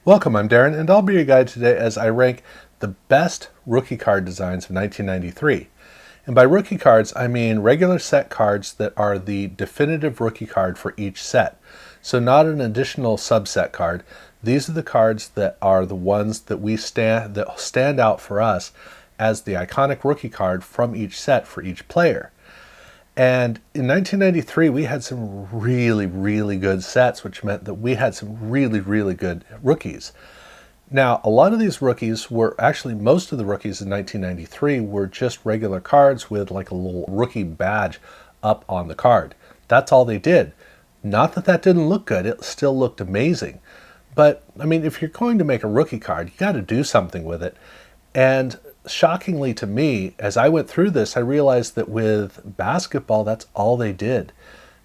Welcome, I'm Darren, and I'll be your guide today as I rank the best rookie card designs of 1993. And by rookie cards, I mean regular set cards that are the definitive rookie card for each set. So not an additional subset card. These are the cards that are the ones that stand out for us as the iconic rookie card from each set for each player. And in 1993, we had some really good sets, which meant that we had some really good rookies. Now, a lot of these rookies were actually, most of the rookies in 1993 were just regular cards with like a little rookie badge up on the card. That's all they did. Not that that didn't look good, it still looked amazing. But, I mean, if you're going to make a rookie card, you got to do something with it. And shockingly to me, as I went through this, I realized that with basketball, that's all they did.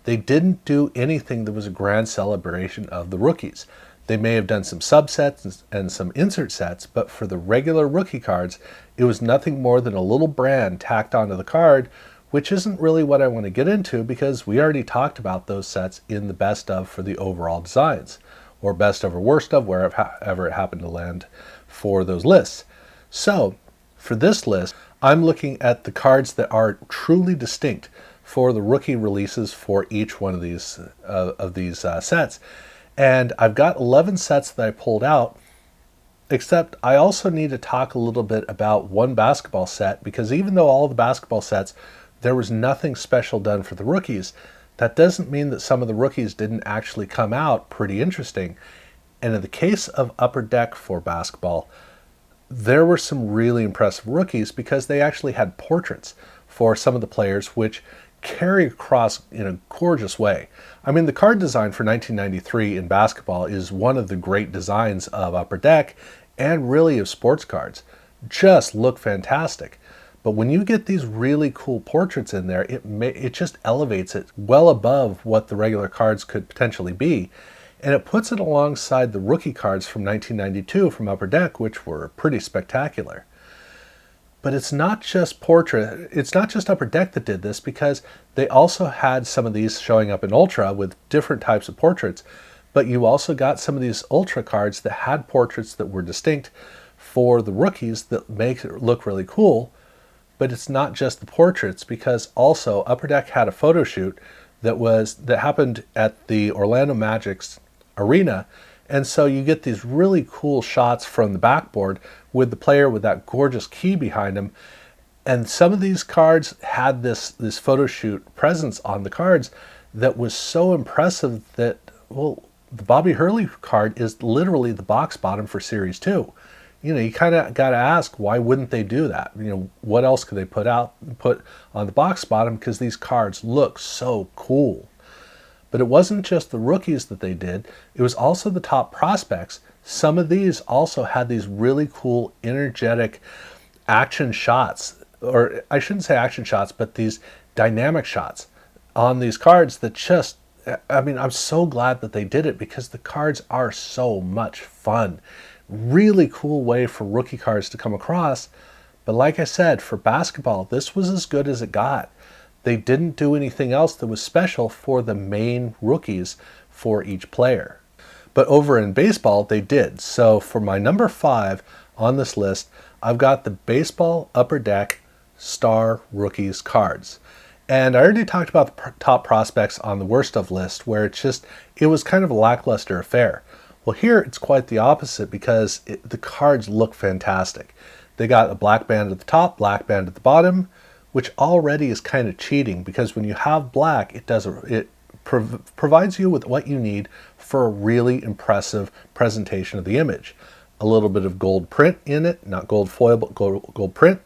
They didn't do anything that was a grand celebration of the rookies. They may have done some subsets and some insert sets, but for the regular rookie cards, it was nothing more than a little brand tacked onto the card, which isn't really what I want to get into because we already talked about those sets in the best of for the overall designs, or best of or worst of, wherever it happened to land for those lists. So, for this list, I'm looking at the cards that are truly distinct for the rookie releases for each one of these sets. And I've got 11 sets that I pulled out, except I also need to talk a little bit about one basketball set, because even though all the basketball sets, there was nothing special done for the rookies, that doesn't mean that some of the rookies didn't actually come out pretty interesting. And in the case of Upper Deck for basketball, there were some really impressive rookies because they actually had portraits for some of the players which carry across in a gorgeous way. I mean, the card design for 1993 in basketball is one of the great designs of Upper Deck and really of sports cards. Just look fantastic. But when you get these really cool portraits in there, it just elevates it well above what the regular cards could potentially be. And it puts it alongside the rookie cards from 1992 from Upper Deck, which were pretty spectacular. But it's not just Upper Deck that did this, because they also had some of these showing up in Ultra with different types of portraits. But you also got some of these Ultra cards that had portraits that were distinct for the rookies that make it look really cool. But it's not just the portraits, because also Upper Deck had a photo shoot that happened at the Orlando Magic's arena, and so you get these really cool shots from the backboard with the player with that gorgeous key behind him. And some of these cards had this photo shoot presence on the cards that was so impressive that, well, the Bobby Hurley card is literally the box bottom for Series 2. You know, you kind of got to ask, why wouldn't they do that? You know, what else could they put on the box bottom, because these cards look so cool. But it wasn't just the rookies that they did, it was also the top prospects. Some of these also had these really cool, energetic action shots, or I shouldn't say action shots, but these dynamic shots on these cards that just, I mean, I'm so glad that they did it, because the cards are so much fun. Really cool way for rookie cards to come across. But like I said, for basketball, this was as good as it got. They didn't do anything else that was special for the main rookies for each player. But over in baseball, they did. So for my number 5 on this list, I've got the Baseball Upper Deck Star Rookies cards. And I already talked about the top prospects on the worst of list, where it was kind of a lackluster affair. Well, here it's quite the opposite, because the cards look fantastic. They got a black band at the top, black band at the bottom, which already is kind of cheating, because when you have black, it provides you with what you need for a really impressive presentation of the image. A little bit of gold print in it, not gold foil, but gold print,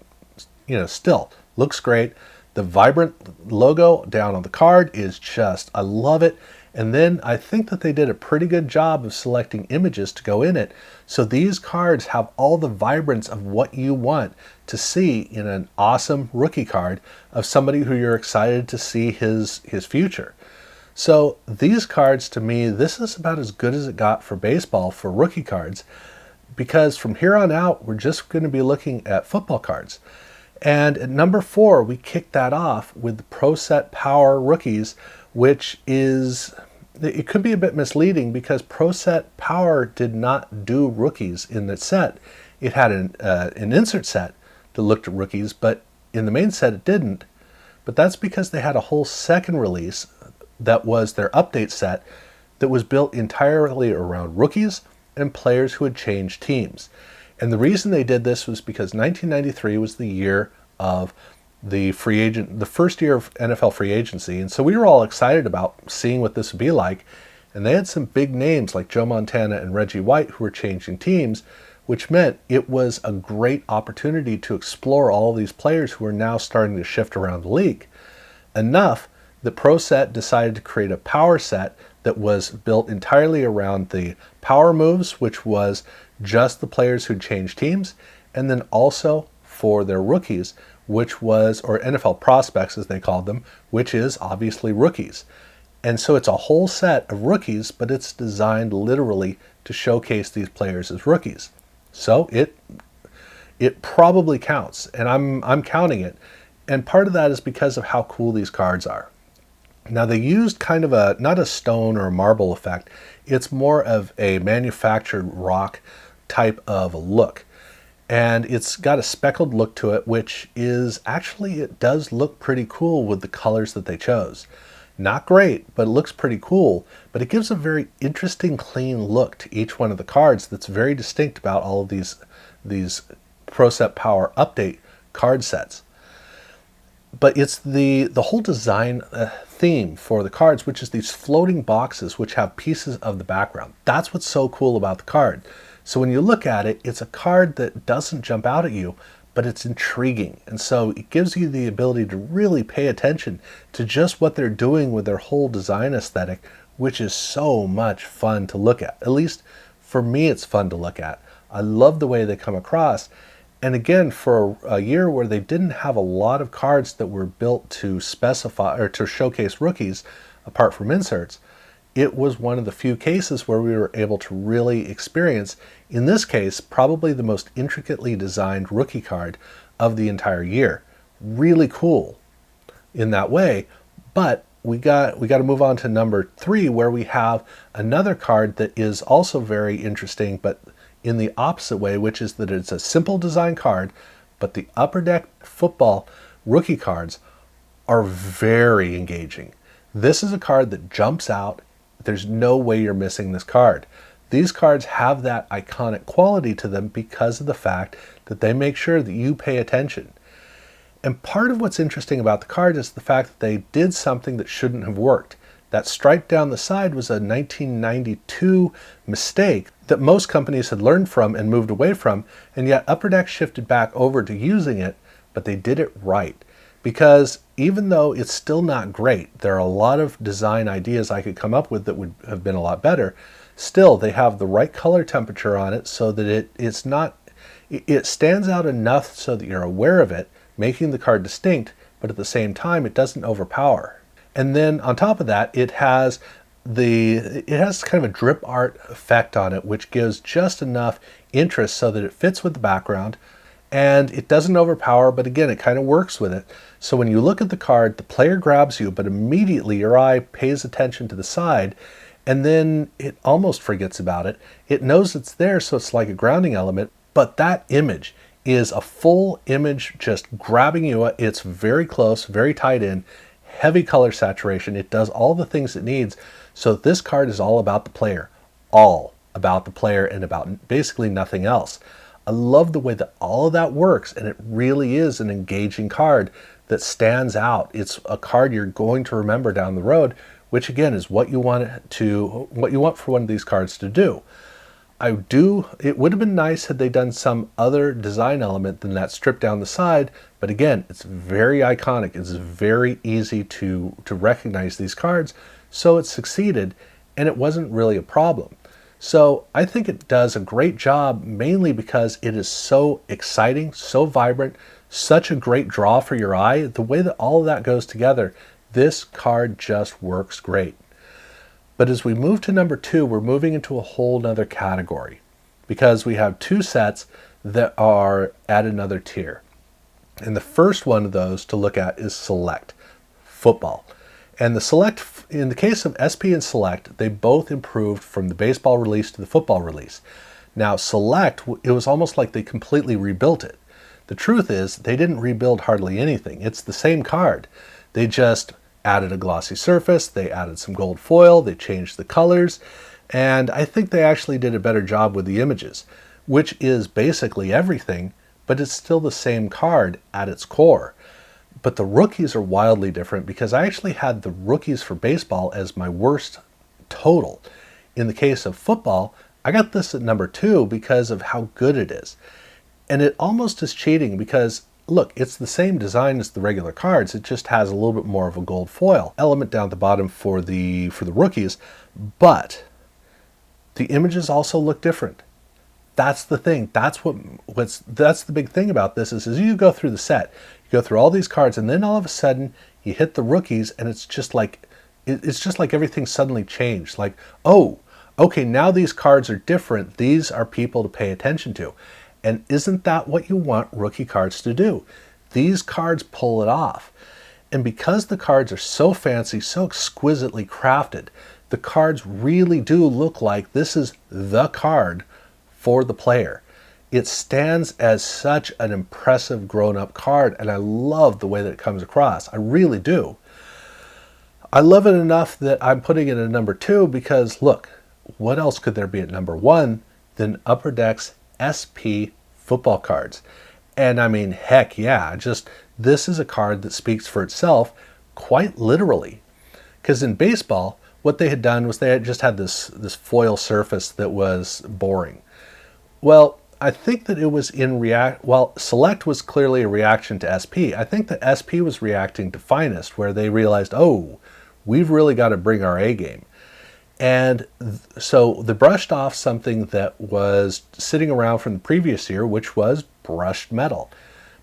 still looks great. The vibrant logo down on the card is just, I love it. And then I think that they did a pretty good job of selecting images to go in it. So these cards have all the vibrance of what you want to see in an awesome rookie card of somebody who you're excited to see his future. So these cards, to me, this is about as good as it got for baseball for rookie cards, because from here on out, we're just going to be looking at football cards. And at number 4, we kicked that off with the Pro Set Power Rookies, which is, it could be a bit misleading because Pro Set Power did not do rookies in the set. It had an insert set that looked at rookies, but in the main set it didn't. But that's because they had a whole second release that was their update set that was built entirely around rookies and players who had changed teams. And the reason they did this was because 1993 was the year of the first year of NFL free agency. And so we were all excited about seeing what this would be like. And they had some big names like Joe Montana and Reggie White who were changing teams, which meant it was a great opportunity to explore all of these players who are now starting to shift around the league. Enough that Pro Set decided to create a power set that was built entirely around the power moves, which was just the players who changed teams, and then also for their rookies, which was, or NFL prospects as they called them, which is obviously rookies. And so it's a whole set of rookies, but it's designed literally to showcase these players as rookies. So it probably counts, and I'm counting it. And part of that is because of how cool these cards are. Now they used kind of not a stone or a marble effect, it's more of a manufactured rock type of look. And it's got a speckled look to it, which is actually, it does look pretty cool with the colors that they chose. Not great, but it looks pretty cool. But it gives a very interesting, clean look to each one of the cards that's very distinct about all of these Pro Set Power update card sets. But it's the whole design theme for the cards, which is these floating boxes which have pieces of the background. That's what's so cool about the card. So when you look at it, it's a card that doesn't jump out at you, but it's intriguing. And so it gives you the ability to really pay attention to just what they're doing with their whole design aesthetic, which is so much fun to look at. At least for me, it's fun to look at. I love the way they come across. And again, for a year where they didn't have a lot of cards that were built to specify or to showcase rookies, apart from inserts, it was one of the few cases where we were able to really experience, in this case, probably the most intricately designed rookie card of the entire year. Really cool in that way, but we got to move on to number 3, where we have another card that is also very interesting, but in the opposite way, which is that it's a simple design card, but the Upper Deck football rookie cards are very engaging. This is a card that jumps out. There's no way you're missing this card. These cards have that iconic quality to them because of the fact that they make sure that you pay attention. And part of what's interesting about the card is the fact that they did something that shouldn't have worked. That stripe down the side was a 1992 mistake that most companies had learned from and moved away from, and yet Upper Deck shifted back over to using it, but they did it right. Because even though it's still not great, there are a lot of design ideas I could come up with that would have been a lot better. Still, they have the right color temperature on it so that it stands out enough so that you're aware of it, making the card distinct, but at the same time, it doesn't overpower. And then on top of that, it has kind of a drip art effect on it, which gives just enough interest so that it fits with the background, and it doesn't overpower, but again, it kind of works with it. So when you look at the card, the player grabs you, but immediately your eye pays attention to the side, and then it almost forgets about it. It knows it's there, so it's like a grounding element, but that image is a full image just grabbing you. It's very close, very tight in, heavy color saturation. It does all the things it needs. So this card is all about the player, all about the player and about basically nothing else. I love the way that all of that works, and it really is an engaging card that stands out. It's a card you're going to remember down the road, which again is what you want for one of these cards to do. It would have been nice had they done some other design element than that strip down the side, but again, it's very iconic. It's very easy to recognize these cards, so it succeeded, and it wasn't really a problem. So I think it does a great job, mainly because it is so exciting, so vibrant, such a great draw for your eye. The way that all of that goes together, this card just works great. But as we move to number 2, we're moving into a whole nother category because we have 2 sets that are at another tier. And the first one of those to look at is Select Football. And the Select, in the case of SP and Select, they both improved from the baseball release to the football release. Now, Select, it was almost like they completely rebuilt it. The truth is, they didn't rebuild hardly anything. It's the same card. They just added a glossy surface, they added some gold foil, they changed the colors, and I think they actually did a better job with the images, which is basically everything, but it's still the same card at its core. But the rookies are wildly different because I actually had the rookies for baseball as my worst total. In the case of football, I got this at number 2 because of how good it is. And it almost is cheating because, look, it's the same design as the regular cards. It just has a little bit more of a gold foil element down at the bottom for the rookies, but the images also look different. That's the thing. That's the big thing about this is you go through the set, you go through all these cards, and then all of a sudden you hit the rookies, and it's just like everything suddenly changed. Like, oh, okay, now these cards are different. These are people to pay attention to. And isn't that what you want rookie cards to do? These cards pull it off. And because the cards are so fancy, so exquisitely crafted, the cards really do look like this is the card for the player. It stands as such an impressive grown-up card, and I love the way that it comes across. I really do. I love it enough that I'm putting it at number 2 because, look, what else could there be at number 1 than Upper Deck's SP football cards? And I mean, heck yeah, this is a card that speaks for itself quite literally. Because in baseball, what they had done was they had just had this foil surface that was boring. Well, I think that it was Select was clearly a reaction to SP. I think that SP was reacting to Finest, where they realized, oh, we've really got to bring our A game. And so they brushed off something that was sitting around from the previous year, which was brushed metal.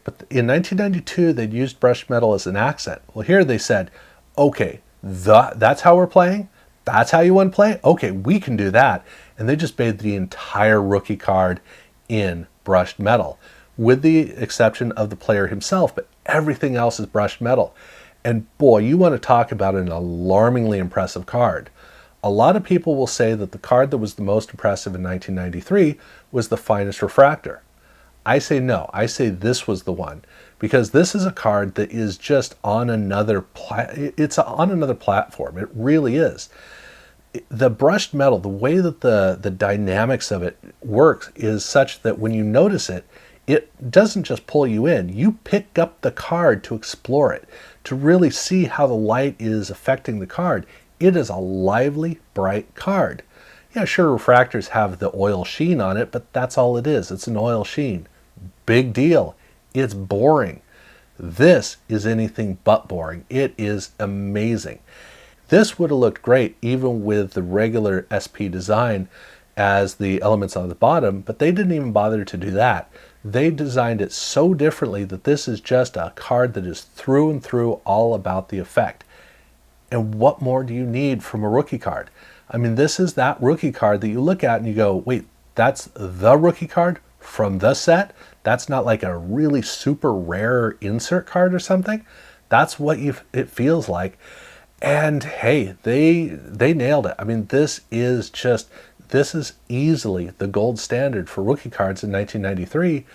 But in 1992, they'd used brushed metal as an accent. Well, here they said, okay, that's how we're playing? That's how you want to play? Okay, we can do that. And they just made the entire rookie card in brushed metal, with the exception of the player himself, but everything else is brushed metal. And boy, you want to talk about an alarmingly impressive card. A lot of people will say that the card that was the most impressive in 1993 was the Finest Refractor. I say no. I say this was the one, because this is a card that is just on another platform. It really is. The brushed metal, the way that the dynamics of it works is such that when you notice it, it doesn't just pull you in. You pick up the card to explore it, to really see how the light is affecting the card. It is a lively, bright card. Yeah, sure, refractors have the oil sheen on it, but that's all it is. It's an oil sheen. Big deal. It's boring. This is anything but boring. It is amazing. This would have looked great even with the regular SP design as the elements on the bottom, but they didn't even bother to do that. They designed it so differently that this is just a card that is through and through all about the effect. And what more do you need from a rookie card? I mean, this is that rookie card that you look at and you go, wait, that's the rookie card from the set? That's not like a really super rare insert card or something? That's what it feels like. And hey, they nailed it. I mean, this is easily the gold standard for rookie cards in 1993,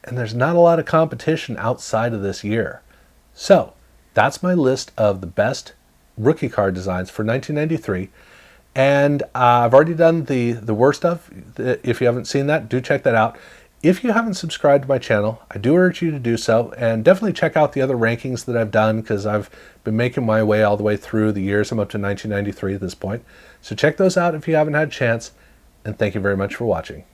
and there's not a lot of competition outside of this year. So that's my list of the best rookie card designs for 1993, and I've already done the worst of. If you haven't seen that, do check that out. If you haven't subscribed to my channel, I do urge you to do so, and definitely check out the other rankings that I've done, because I've been making my way all the way through the years. I'm up to 1993 at this point. So check those out if you haven't had a chance, and thank you very much for watching.